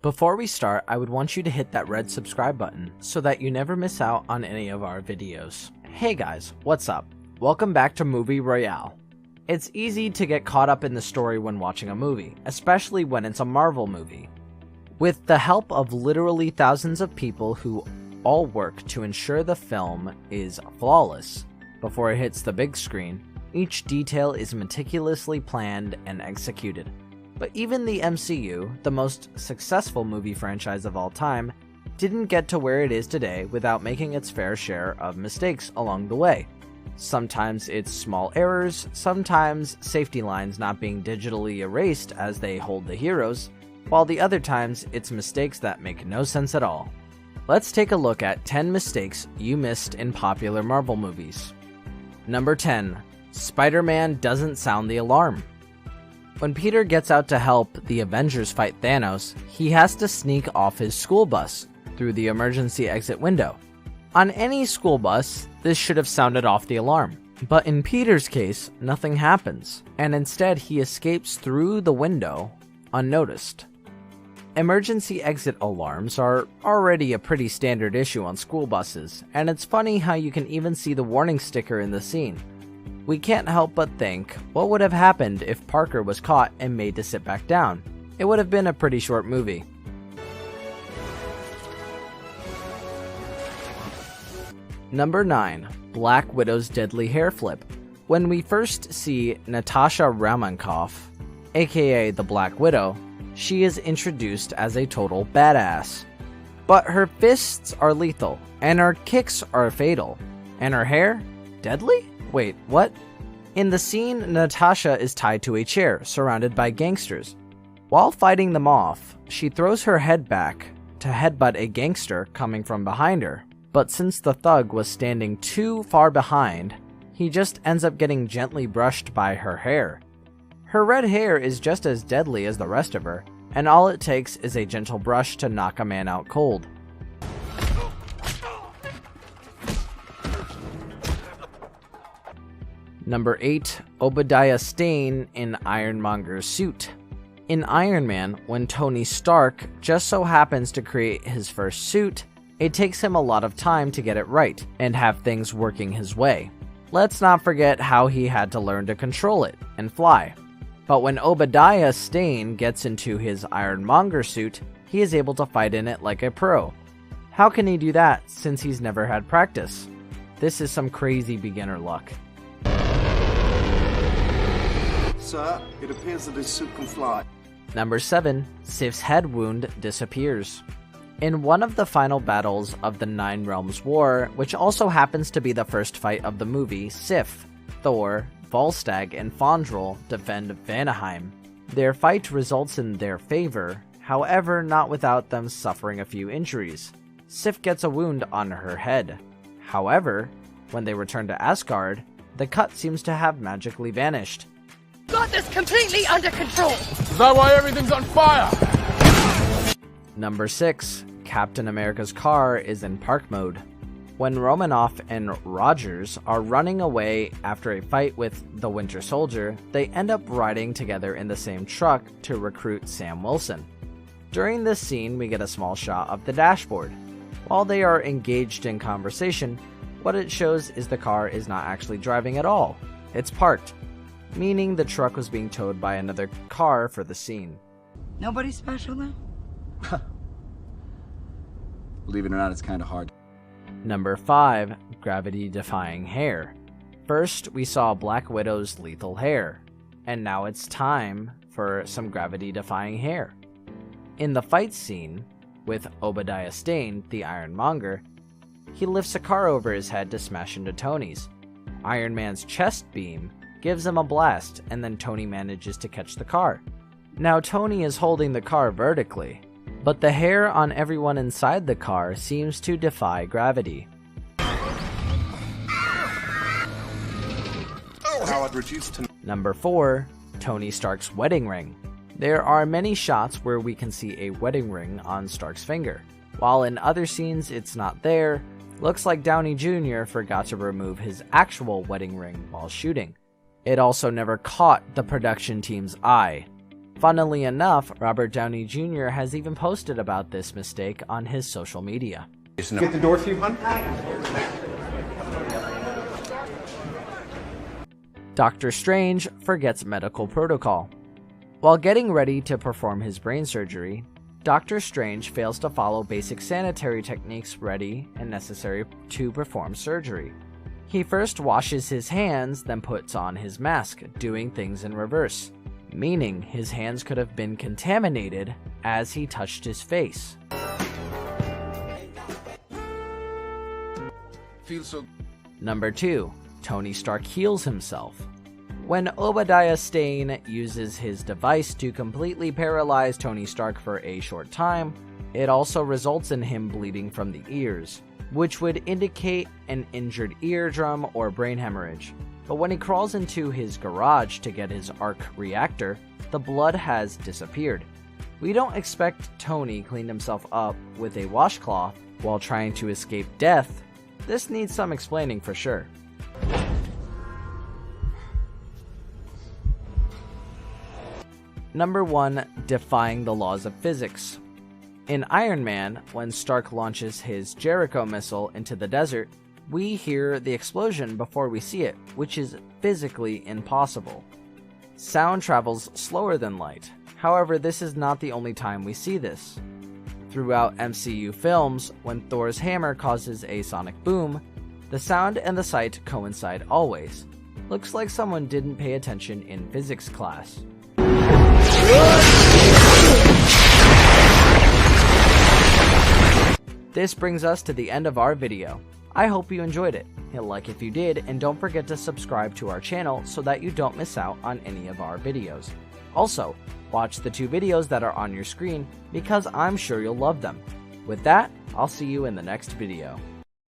Before we start, I would want you to hit that red subscribe button so that you never miss out on any of our videos. Hey guys, what's up? Welcome back to Movie Royale. It's easy to get caught up in the story when watching a movie, especially when it's a Marvel movie. With the help of literally thousands of people who all work to ensure the film is flawless before it hits the big screen, each detail is meticulously planned and executed. But even the MCU, the most successful movie franchise of all time, didn't get to where it is today without making its fair share of mistakes along the way. Sometimes it's small errors, sometimes safety lines not being digitally erased as they hold the heroes, while the other times it's mistakes that make no sense at all. Let's take a look at 10 mistakes you missed in popular Marvel movies. Number 10. Spider-Man doesn't sound the alarm. When Peter gets out to help the Avengers fight Thanos, he has to sneak off his school bus through the emergency exit window. On any school bus, this should have sounded off the alarm. But in Peter's case, nothing happens, and instead he escapes through the window unnoticed. Emergency exit alarms are already a pretty standard issue on school buses, and it's funny how you can even see the warning sticker in the scene. We can't help but think, what would have happened if Parker was caught and made to sit back down? It would have been a pretty short movie. Number 9. Black Widow's deadly hair flip. When we first see Natasha Romanoff, aka the Black Widow, she is introduced as a total badass. But her fists are lethal, and her kicks are fatal, and her hair? Deadly? Wait, what? In the scene, Natasha is tied to a chair, surrounded by gangsters. While fighting them off, she throws her head back to headbutt a gangster coming from behind her. But since the thug was standing too far behind, he just ends up getting gently brushed by her hair. Her red hair is just as deadly as the rest of her, and all it takes is a gentle brush to knock a man out cold. Number 8. OBADIAH STANE in Ironmonger's suit. In Iron Man, when Tony Stark just so happens to create his first suit, it takes him a lot of time to get it right and have things working his way. Let's not forget how he had to learn to control it and fly. But when OBADIAH STANE gets into his Ironmonger suit, he is able to fight in it like a pro. How can he do that since he's never had practice? This is some crazy beginner luck. Sir, it appears that his suit can fly. Number 7. Sif's head wound disappears. In one of the final battles of the Nine Realms War, which also happens to be the first fight of the movie, Sif, Thor, Volstagg, and Fandral defend Vanaheim. Their fight results in their favor, however not without them suffering a few injuries. Sif gets a wound on her head. However, when they return to Asgard, the cut seems to have magically vanished. Got this completely under control! Is that why everything's on fire? Number 6. Captain America's car is in park mode. When Romanoff and Rogers are running away after a fight with the Winter Soldier, they end up riding together in the same truck to recruit Sam Wilson. During this scene, we get a small shot of the dashboard. While they are engaged in conversation, what it shows is the car is not actually driving at all. It's parked, meaning the truck was being towed by another car for the scene. Nobody special though? Believe it or not, it's kind of hard. Number 5. Gravity-defying hair. First, we saw Black Widow's lethal hair, and now it's time for some gravity-defying hair. In the fight scene with OBADIAH STANE, the Ironmonger, he lifts a car over his head to smash into Tony's. Iron Man's chest beam gives him a blast, and then Tony manages to catch the car. Now Tony is holding the car vertically, but the hair on everyone inside the car seems to defy gravity. Number 4. Tony Stark's wedding ring. There are many shots where we can see a wedding ring on Stark's finger. While in other scenes it's not there, looks like Downey Jr. forgot to remove his actual wedding ring while shooting. It also never caught the production team's eye. Funnily enough, Robert Downey Jr. has even posted about this mistake on his social media. Get the door for you, hon? Doctor Strange forgets medical protocol. While getting ready to perform his brain surgery, Doctor Strange fails to follow basic sanitary techniques ready and necessary to perform surgery. He first washes his hands, then puts on his mask, doing things in reverse, meaning his hands could have been contaminated as he touched his face. Feels so. Number 2. Tony Stark heals himself. When OBADIAH STANE uses his device to completely paralyze Tony Stark for a short time, it also results in him bleeding from the ears, which would indicate an injured eardrum or brain hemorrhage. But when he crawls into his garage to get his arc reactor, the blood has disappeared. We don't expect Tony cleaned himself up with a washcloth while trying to escape death. This needs some explaining for sure. Number 1. Defying the laws of physics. In Iron Man, when Stark launches his Jericho missile into the desert, we hear the explosion before we see it, which is physically impossible. Sound travels slower than light. However, this is not the only time we see this. Throughout MCU films, when Thor's hammer causes a sonic boom, the sound and the sight coincide always. Looks like someone didn't pay attention in physics class. This brings us to the end of our video. I hope you enjoyed it. Hit like if you did, and don't forget to subscribe to our channel so that you don't miss out on any of our videos. Also, watch the 2 videos that are on your screen because I'm sure you'll love them. With that, I'll see you in the next video.